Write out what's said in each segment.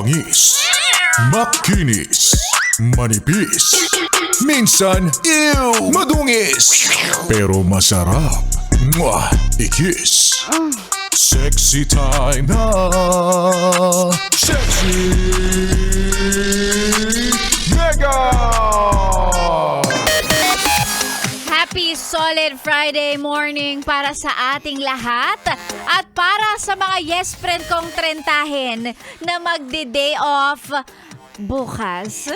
Mabangis, makinis, manipis, minsan, madungis, pero masarap. Mwah! Ikis. Sexy time na. Sexy Mega! Happy solid Friday morning para sa ating lahat at para sa mga yes friend kong trentahin na magde-day off bukas.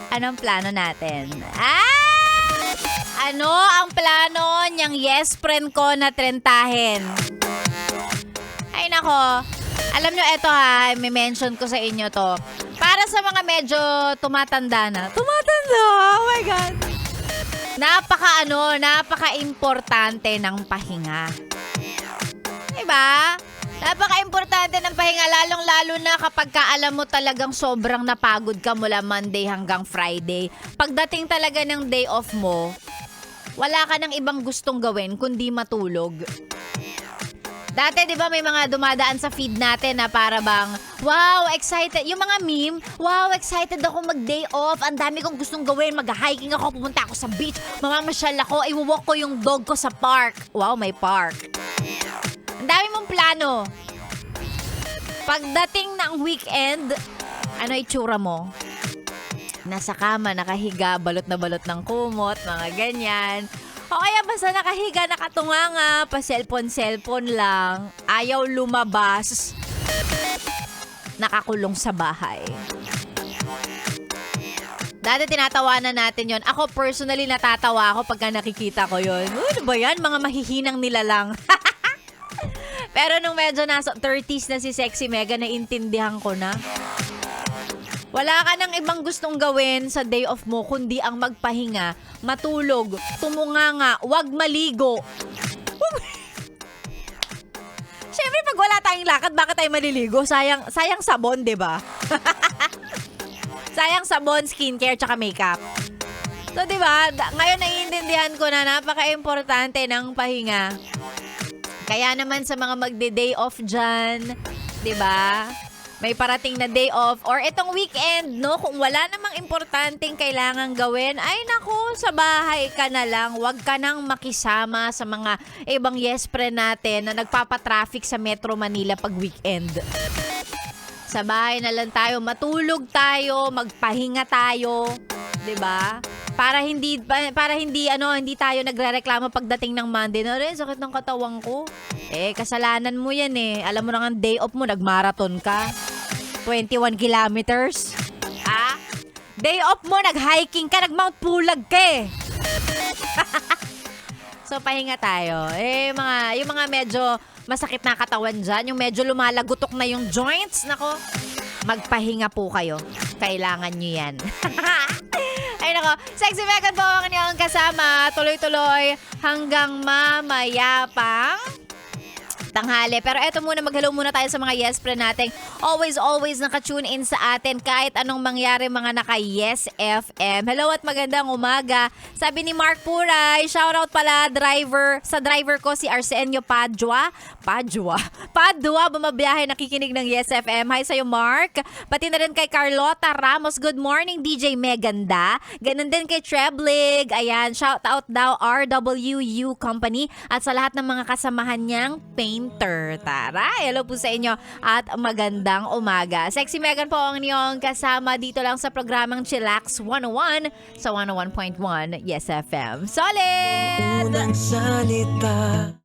Anong plano natin? Ano ang plano niyang yes friend ko na trentahin? Ay nako, alam nyo eto ha, may mention ko sa inyo to. Para sa mga medyo tumatanda na. Tumatanda? Oh my God. Napaka-importante ng pahinga. Diba? Napaka-importante ng pahinga, lalong-lalo na kapag alam mo talagang sobrang napagod ka mula Monday hanggang Friday. Pagdating talaga ng day off mo, wala ka ng ibang gustong gawin kundi matulog. Dati, di ba, may mga dumadaan sa feed natin na para bang, wow, excited. Yung mga meme, wow, excited ako mag-day off. Ang dami kong gustong gawin. Mag-hiking ako, pupunta ako sa beach. Mamamasyal ako, iwawalk ko yung dog ko sa park. Wow, may park. Ang dami mong plano. Pagdating ng weekend, ano itsura mo? Nasa kama, nakahiga, balot na balot ng kumot, mga ganyan. O kaya basta nakahiga, nakatunganga, pa-cellphone lang, ayaw lumabas, nakakulong sa bahay. Dati tinatawanan natin yon. Ako personally natatawa ako pagka nakikita ko yon. Ano ba yan? Mga mahihinang nilalang. Pero nung medyo nasa 30s na si Sexy Mega, naintindihan ko na. Wala ka nang ibang gustong gawin sa day off mo kundi ang magpahinga, matulog, tumunganga, wag maligo. Siyempre pag wala tayong lakad, bakit tayo maliligo? Sayang sabon, 'di ba? Sayang sabon, skincare, tsaka makeup. So, 'di ba? Ngayon naiintindihan ko na napaka-importante ng pahinga. Kaya naman sa mga magde-day off dyan, 'di ba? May parating na day off or itong weekend, no? Kung wala namang importanteng kailangan gawin, ay naku, sa bahay ka na lang. Huwag ka nang makisama sa mga ibang yes friend natin na nagpapatraffic sa Metro Manila pag weekend. Sa bahay na lang tayo, matulog tayo, magpahinga tayo, 'di ba? Para hindi tayo nagrereklamo pagdating ng Monday na rin, sakit ng katawan ko. Kasalanan mo yan eh. Alam mo na nga day off mo, nagmarathon ka. 21 kilometers. Day off mo, nag-hiking ka, nag-Mount Pulag ka eh. So, pahinga tayo. Yung mga medyo masakit na katawan dyan, yung medyo lumalagutok na yung joints, nako, magpahinga po kayo. Kailangan nyo yan. Ay nako, Sexy Megan po ang inyong kasama. Tuloy-tuloy hanggang mamaya pang tanghali. Pero eto muna, mag-hello muna tayo sa mga yes friend natin. Always naka-tune in sa atin kahit anong mangyari, mga naka-yes FM. Hello at magandang umaga. Sabi ni Mark Puray, shoutout pala sa driver ko si Arsenio Padua, bumabiyahe, nakikinig ng Yes FM. Hi sa'yo, Mark. Pati na rin kay Carlota Ramos, good morning DJ Meganda. Ganun din kay Treblig. Ayan, shoutout daw RWU Company at sa lahat ng mga kasamahan niyang painter. Tara, hello po sa inyo at magandang umaga. Sexy Megan po ang inyong kasama dito lang sa programang Chillax 101 sa 101.1 Yes FM. Solid! Unang salita